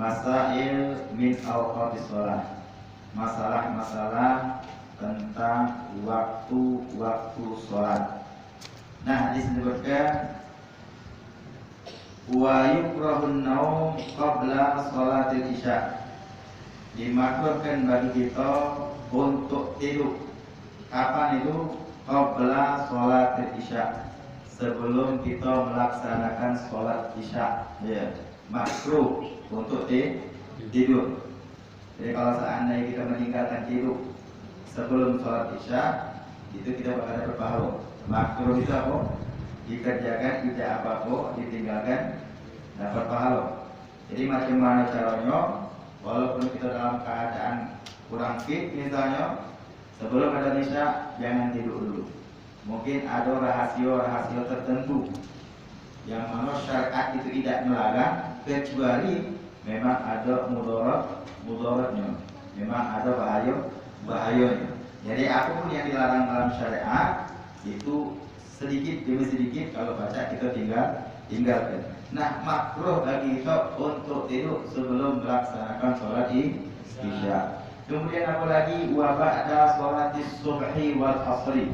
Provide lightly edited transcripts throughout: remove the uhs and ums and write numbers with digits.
Masail min awqatis shalah. Masalah-masalah tentang waktu-waktu sholat. Nah, disebutkan wa yukrahun naum qabla sholatil isya. Dimakruhkan bagi kita untuk tidur. Kapan itu? Qabla sholatil isya, sebelum kita melaksanakan sholat isya. Ya, makruh untuk tidur. Jadi kalau seandainya kita meninggalkan tidur sebelum sholat isya, itu kita bakal dapat pahala. Makruh itu apa? Dikerjakan tidak apa-apa, ditinggalkan dapat pahala. Jadi macam mana caranya? Walaupun kita dalam keadaan kurang fit misalnya, sebelum ada isya jangan tidur dulu. Mungkin ada rahasia-rahasia tertentu yang mana syariat itu tidak melarang, kecuali memang ada mudaratnya, memang ada bahayanya. Jadi apapun yang dilarang dalam syariat itu sedikit demi sedikit kalau baca kita tinggalkan. Nah, makruh bagi kita untuk tidur sebelum melaksanakan sholat isya. Kemudian apalagi wa ba'da sholatis subhi wal asri.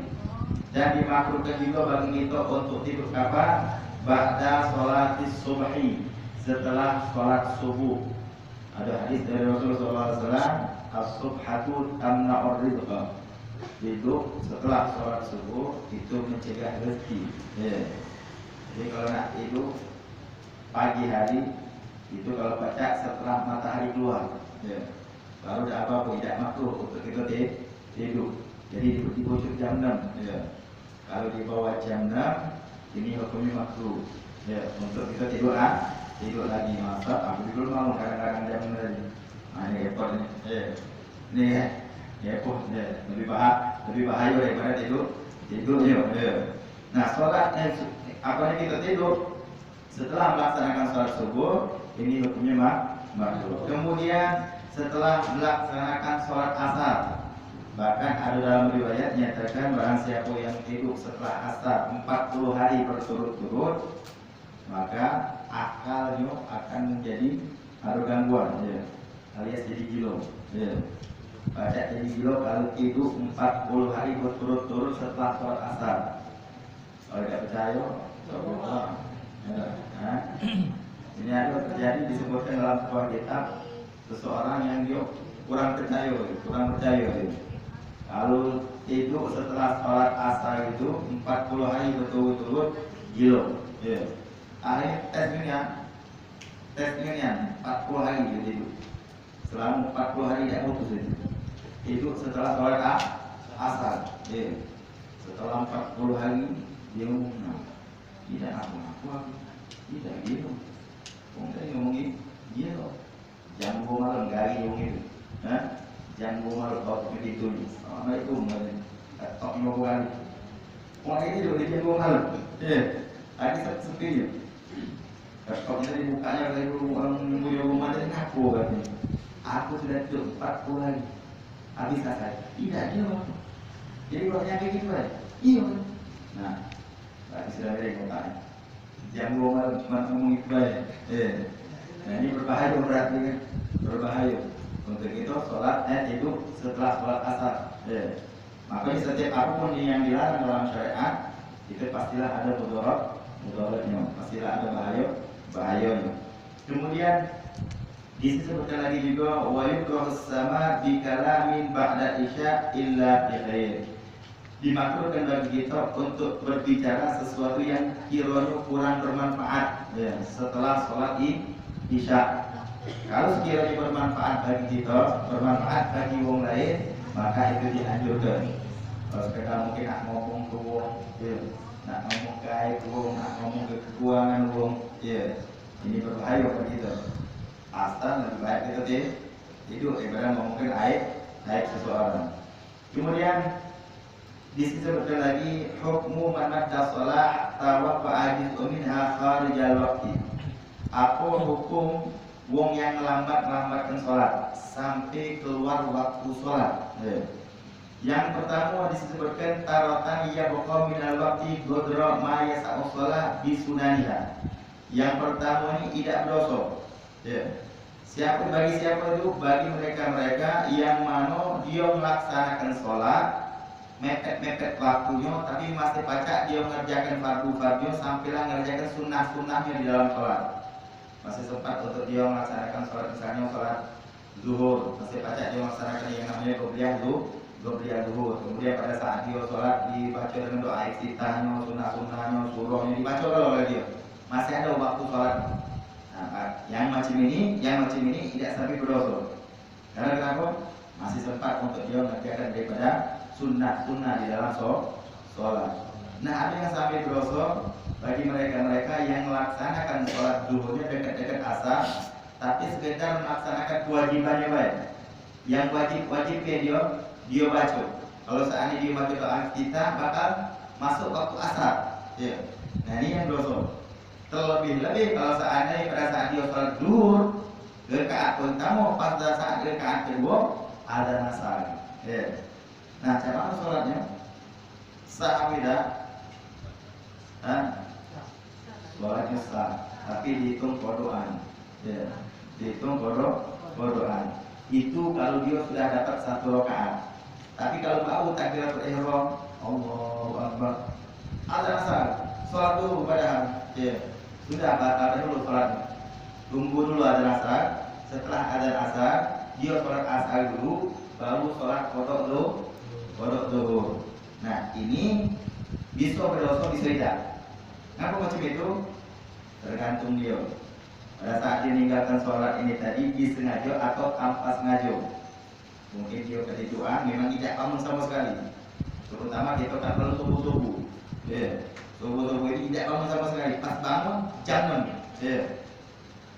Dan dimakruhkan juga bagi kita untuk tidur kapan? Ba'da sholatis subhi, setelah sholat subuh. Ada hadis dari Rasulullah SAW, as-subhatu tamna'ur rizqa. Tidur setelah sholat subuh itu mencegah rezeki. Ya. Jadi kalau nak tidur pagi hari itu kalau baca setelah matahari keluar. Ya. Kalau ada apa-apa tidak makruh untuk kita tidur. Jadi di bawah jam 6. Ya. Kalau di bawah jam 6 ini hukumnya makruh. Ya, untuk kita tidur lagi. Masa aku tidur malam kadang-kadang jam 6 tadi. Nah, ini repot ini. Ini repot. Lebih bahaya daripada tidur. Ya. Nah, sholat apalagi kita tidur setelah melaksanakan sholat subuh, ini hukumnya makruh. Kemudian setelah melaksanakan sholat asar, bahkan ada dalam riwayat menyatakan barang siapa yang tidur setelah asar 40 hari berturut-turut, maka akalnya akan menjadi ada gangguan, ya, alias jadi gila. Ya. Baca jadi gila kalau tidur 40 hari berturut-turut setelah sholat asar. Kalau tidak percaya, coba. Nah, ini ada terjadi disebutkan dalam sebuah kitab seseorang yang dia kurang percaya. Kalau tidur setelah sholat asar itu 40 hari berturut-turut gila. Ya. Akhirnya tes ini 40 hari dia tidur. Selama 40 hari tidak putus itu. Tidur setelah sholat asar. Ya. Setelah 40 hari dia ngomong, tidak aku tidak gitu. Mungkin ngomongin gitu. Jangan gua malam gari ngomongin. Jangan gua malam kau begitu. Assalamualaikum. Tak mau kali. Orang ini juga dia gua malam. Ada sepi. Kalau ini bukanya dari orang punya rumah dari aku katanya. Aku sudah tidur 40 hari. Habis selesai. Tidak dia. Jadi kalau nyampe gitu kan. Iya. Nah, berarti sudah ada yang mukanya. Jangan gua malam cuma ngomong itu aja. Nah, ini berbahaya berarti kan. Berbahaya. Untuk itu sholat itu setelah sholat asar. Makanya setiap apapun yang dilarang dalam syariat itu pastilah ada mudaratnya, pastilah ada bahayanya. Kemudian disebutkan lagi juga wa yukrahu sama bi kalamin ba'da isya illa bi khair. Dimakruhkan bagi kita untuk berbicara sesuatu yang kiranya kurang bermanfaat setelah sholat isya. Kalau sekiranya bermanfaat bagi kita, bermanfaat bagi orang lain, maka itu dianjurkan. Kalau sekedar mungkin nak ngomong ke orang, nak ngomong ke aib orang, nak ngomong ke kekurangan orang, ini berbahaya bagi kita. Asal lebih baik kita tidur daripada ngomongin aib seseorang. Kemudian disebutkan lagi hukmu man madda shalah tawaffa minha kharijal waqti. Apa hukum wong yang lambatkan sholat sampai keluar waktu sholat? Yang pertama disebutkan taratan ia baqaw minal waqti qadra ma yasa'u shalah bi sunaniha. Yang pertama ini tidak berdosa. Bagi siapa itu? Bagi mereka yang mana dia melaksanakan sholat mepet-mepet waktunya, tapi masih pacak dia mengerjakan fardu-fardunya sampailah mengerjakan sunnah-sunnahnya di dalam sholat. Masih sempat untuk dia melaksanakan sholat, misalnya sholat zuhur, masih pacak dia melaksanakan yang namanya qobliyah zuhur. Kemudian pada saat dia sholat dibaca dengan doa iftitahnya, sunnah-sunnahnya, surahnya dibaca oleh dia. Masih ada waktu sholat. Nah, yang macam ini tidak sampai berdosa. Karena kenapa? Masih sempat untuk dia mengerjakan daripada sunnah di dalam sholat. Nah, ada yang sampai berdosa bagi mereka yang melaksanakan sholat zuhurnya dekat-dekat asar, tapi sekedar melaksanakan kewajibannya baik. Yang wajibnya dia baca. Kalau seandainya dia baca doa kita bakal masuk waktu asar. Ya. Nah, ini yang dosa. Terlebih-lebih kalau seandainya pada saat dia sholat zuhur rakaat pertama pada saat rakaat kedua ada asar. Ya. Nah, cara mana sholatnya? Sah tidak? Sholatnya sah, tapi dihitung kodoan. Ya. Dihitung kodoan. Itu kalau dia sudah dapat satu rakaat. Tapi kalau baru takbiratul ihram, Allahu Akbar, ada asar, sholat dulu padahal. Ya. Sudah batal dulu sholatnya. Tunggu dulu ada asar. Setelah ada asar, dia sholat asar dulu, baru sholat kodok zuhur. Nah, ini bisa berdosa, bisa tidak. Kenapa macam itu? Tergantung dia. Pada saat dia meninggalkan sholat ini tadi disengaja atau tanpa sengaja. Mungkin dia ketiduran, memang tidak bangun sama sekali. Terutama dia kan perlu subuh-subuh. Ya. Subuh-subuh ini tidak bangun sama sekali. Pas bangun jam 6. Ya.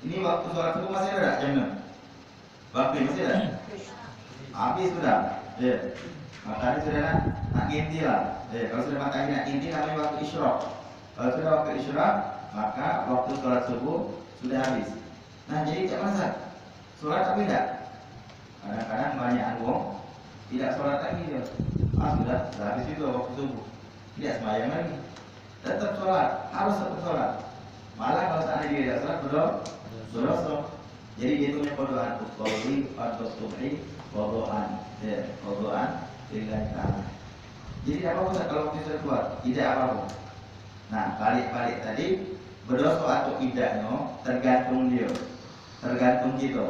Ini waktu sholat subuh masih ada jam 6. Waktu masih ada. Habis sudah. Ya. Matahari sudah nak nginti lah. Ya. Kalau sudah matahari nak nginti namanya waktu isyraq. Kalau sudah waktu isyraq, maka waktu sholat subuh sudah habis. Nah, jadi cak masa sholat tapi tidak. Kadang-kadang banyak orang tidak sholat lagi dia. Sudah habis itu waktu subuh. Tidak sembahyang lagi. Tetap sholat, harus tetap sholat. Malah kalau seandainya dia tidak sholat berdosa. Jadi dia punya kodoan usolli pada subhi kodoan, ya kodoan lillahi ta'ala. Jadi apa pun kalau waktu sudah keluar tidak apa-apa. Nah, balik tadi berdosa atau tidaknya tergantung dia, tergantung kita.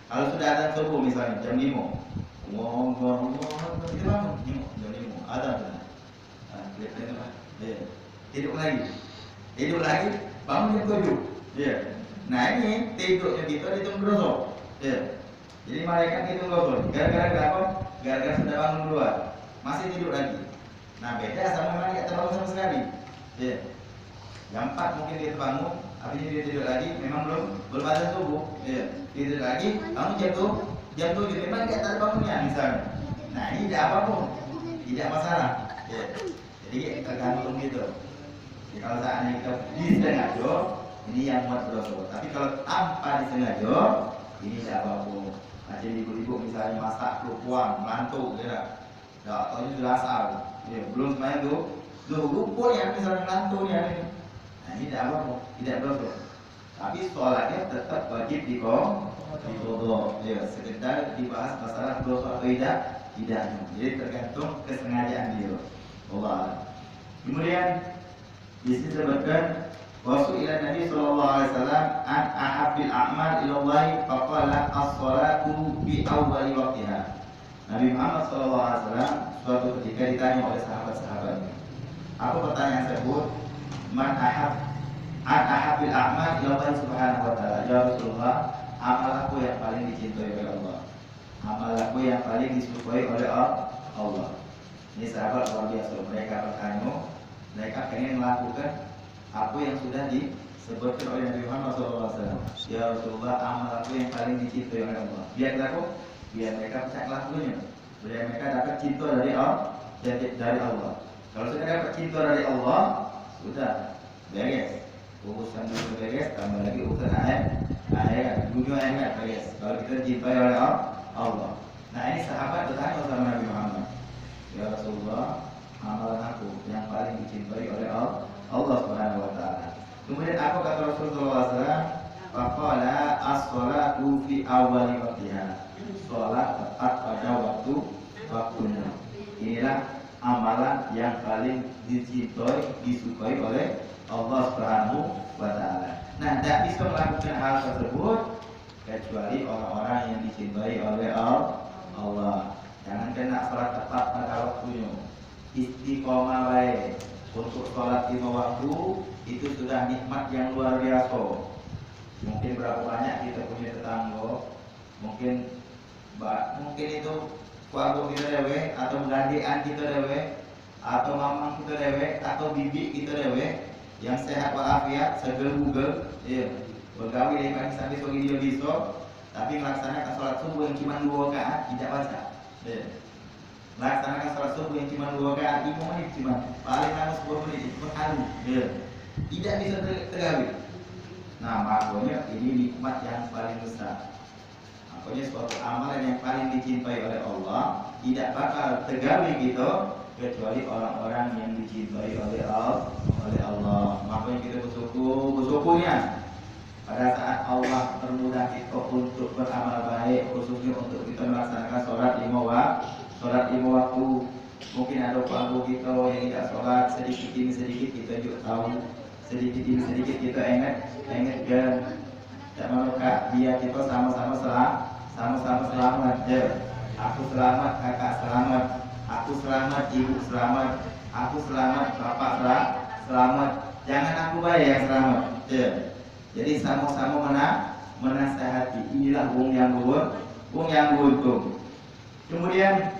Kalau sudah ada subuh misalnya jam 5, kita bangun jam 5 ada sudah. Tidur lagi, bangun jam 7. Ya. Nah, ini tidurnya kita dihitung berdosa. Ya. Jadi malaikat hitung berdosa. Gara-gara apa? Gara-gara sudah bangun duluan, masih tidur lagi. Nah, beda sama malaikat terbangun sama sekali. Ya. Yang 4 mungkin dia terbangun, habis dia tidur lagi, memang belum ada subuh. Ya. Tidur lagi, bangun jam 7 memang dia tak bangunnya misalnya. Nah, ini tidak apa-apa, tidak masalah. Ya. Jadi tergantung gitu. Jadi kalau seandainya kita disengaja, ini yang buat berdosa. Tapi kalau tanpa disengaja, ini tidak apa-apa. Macam ibu-ibu misalnya masak kelupuan, melantuk, ya. Tak tahu sudah asal. Ya, belum semuanya tuh. Lupa ya misalnya melantuk ya ini. Nah, ini tidak apa-apa, tidak berdosa. Tapi sholatnya tetap wajib diqodho. Ya, sekedar dibahas masalah berdosa atau tidaknya. Jadi tergantung kesengajaan dia. Allah. Kemudian disebutkan wasu ila Nabi sallallahu alaihi wasallam an ahabbil a'mal ila Allah faqala as-salatu bi awwali waqtiha. Nabi Muhammad sallallahu alaihi wasallam suatu ketika ditanya oleh sahabat-sahabatnya. Apa pertanyaan tersebut? Man ahabbil a'mal ila Allah subhanahu wa ta'ala. Ya Rasulullah, amal aku yang paling dicintai oleh Allah. Amal aku yang paling disukai oleh Allah. Ini sahabat luar biasa. Mereka bertanya, mereka ingin melakukan apa yang sudah disebutkan oleh Nabi Muhammad SAW. Ya Rasulullah, amal aku yang paling dicintai oleh Allah. Biar mereka percaya lakunya. Biar mereka dapat cinta dari Allah. Kalau sudah dapat cinta dari Allah, sudah beres. Urusan dulu beres, tambah lagi urusan akhirat, dunia akhirat beres. Kalau kita dicintai oleh Allah. Nah, ini sahabat bertanya sama Nabi Muhammad. Ya Rasulullah, amalan aku yang paling dicintai oleh Allah Subhanahu wa ta'ala. Kemudian apa kata Rasulullah SAW? Faqala as-sholatu fi awwali waqtiha. Sholat tepat pada waktunya. Inilah amalan yang paling disukai oleh Allah Subhanahu wa taala. Nah, tidak bisa melakukan hal tersebut kecuali orang-orang yang dicintai oleh Allah. Jangan kena sholat tepat pada waktunya. Istiqomah baik untuk sholat 5 waktu itu sudah nikmat yang luar biasa. Mungkin berapa banyak kita punya tetangga, mungkin itu keluarga kita dewe, atau gandian kita dewe, atau mamang kita dewe, atau bibi kita dewe yang sehat walafiat, segel-gugel, ya, bergawi dari pagi sampai sore dia bisa, tapi melaksanakan sholat subuh yang cuma 2 rakaat tidak baca. Ya. Melaksanakan sholat subuh yang cuma 2 rakaat 5 menit cuma, paling lama 10 menit cuma halu, ya. Tidak bisa tergawi. Nah, makanya ini nikmat yang paling besar. Makanya suatu amalan yang paling dicintai oleh Allah tidak bakal tergawi gitu kecuali orang-orang yang dicintai oleh Allah. Makanya kita bersyukurnya pada saat Allah permudah kita untuk beramal baik, khususnya untuk kita melaksanakan sholat 5 waktu. Mungkin ada keluarga kita yang tidak sholat, sedikit demi sedikit kita juga tahu, sedikit demi sedikit kita ingat dan tak menolak dia kita sama-sama selamat. Ya. Aku selamat, kakak selamat, aku selamat, ibu selamat, aku selamat, bapak selamat. Jangan aku baik yang selamat. Ya. Jadi sama-sama menasehati. Inilah wong yang beruntung. Kemudian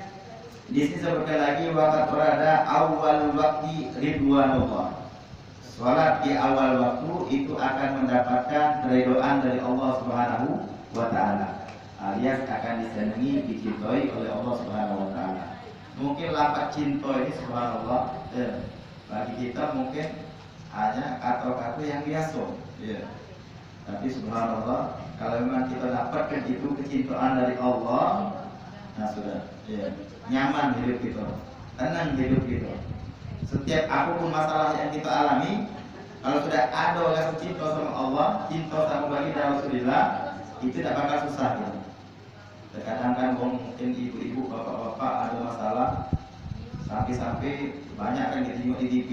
di sini sebutkan lagi waqat berada awal waktu ridwanullah. Salat di awal waktu itu akan mendapatkan keridhaan dari Allah Subhanahu wa taala, alias akan disenangi, dicintai oleh Allah Subhanahu wa taala. Mungkin lafaz cinta ini subhanallah bagi kita mungkin hanya kata-kata yang biasa, ya. Tapi subhanallah kalau memang kita dapatkan itu kecintaan dari Allah, nah sudah, ya, nyaman hidup kita, tenang hidup kita. Setiap apapun masalah yang kita alami, kalau sudah ada rasa cinta sama Allah, cinta sama baginda Rasulullah, itu tidak bakal susah ya. Terkadang kan mungkin ibu-ibu, bapak-bapak ada masalah, sampai banyak kan ditengok di TV,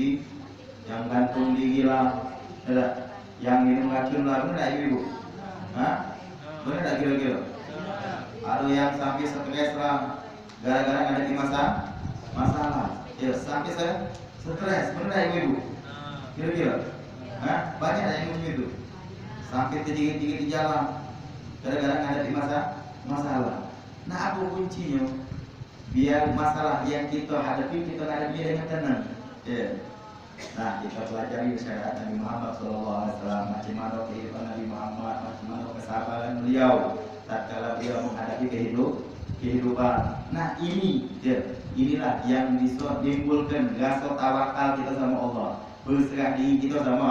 yang gantung diri lah, yang minum racun lah, benar tak ibu? Hah? Benar tak kira-kira? Ada yang sampai stres lah, gara-gara ngadepin masalah. Ya, sampai saya stres, benar ibu? Kira-kira? Hah? Banyak yang begitu. Sampai tergigit-gigit di jalan gara-gara ngadepin masalah. Nah, apa kuncinya? Biar masalah yang kita hadapi kita hadapi dengan tenang. Ya. Nah, kita pelajari syariat Nabi Muhammad SAW, macam mana kehidupan Nabi Muhammad, macam mana kesabaran beliau tatkala beliau menghadapi kehidupan. Nah, inilah yang bisa timbulkan rasa tawakal kita sama Allah, berserah diri kita sama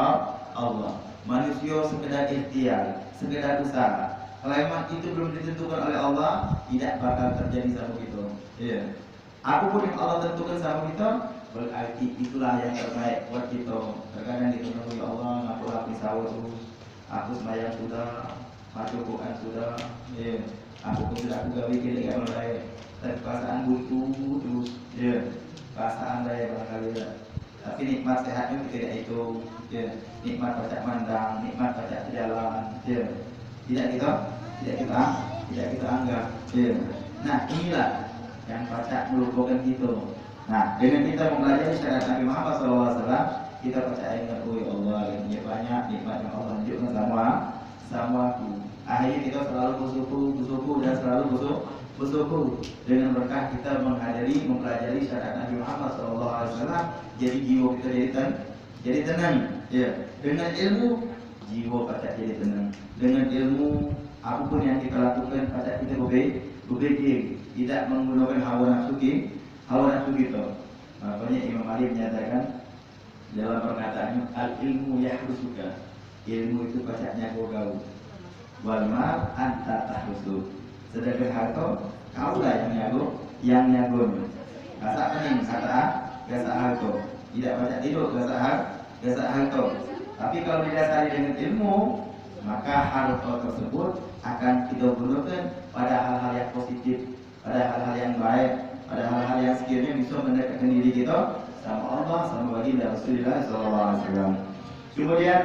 Allah. Manusia sekedar ikhtiar, sekedar usaha. Kalau memang itu belum ditentukan oleh Allah, tidak bakal terjadi sama kita. Ya. Apapun yang Allah tentukan sama kita, berarti itulah yang terbaik buat kita. Terkadang ditemui Allah, aku lapis sahur terus, aku sembahyang sudah, baca Quran sudah, ya. Aku pun sudah aku gawe dengan baik. Tapi perasaan butuh terus, ya. Perasaan daya barangkali ya. Tapi nikmat sehatnya tidak itu, ya. Nikmat baca mandang, nikmat baca jalan, ya. Tidak kita anggap, ya. Nah, inilah yang baca melupakan kita. Nah, dengan kita mempelajari syariat Nabi Muhammad SAW, kita percaya dengan Allah yang banyak nikmat yang Allah tunjukkan sama aku. Akhirnya kita selalu bersyukur dan selalu bersyukur dengan berkah kita mempelajari syariat Nabi Muhammad SAW. Jadi jiwa kita jadi tenang. Ya, dengan ilmu jiwa pada jadi tenang. Dengan ilmu apapun yang kita lakukan pada kita berpikir, tidak menggunakan hawa nafsu kita. Makanya Imam Ali menyatakan dalam perkataannya, al-ilmu yahrusuka, ilmu itu pacaknya kau wal mal anta tahrusu, sedangkan harta kaulah yang nyago. Kata pening kata gasa harta, tidak baca tidur gasa harta. Tapi kalau didasari dengan ilmu, maka harta tersebut akan kita gunakan pada hal-hal yang positif, pada hal-hal yang baik, pada hal-hal yang sekiranya bisa mendekatkan diri kita sama Allah, sama baginda Rasulullah SAW. Kemudian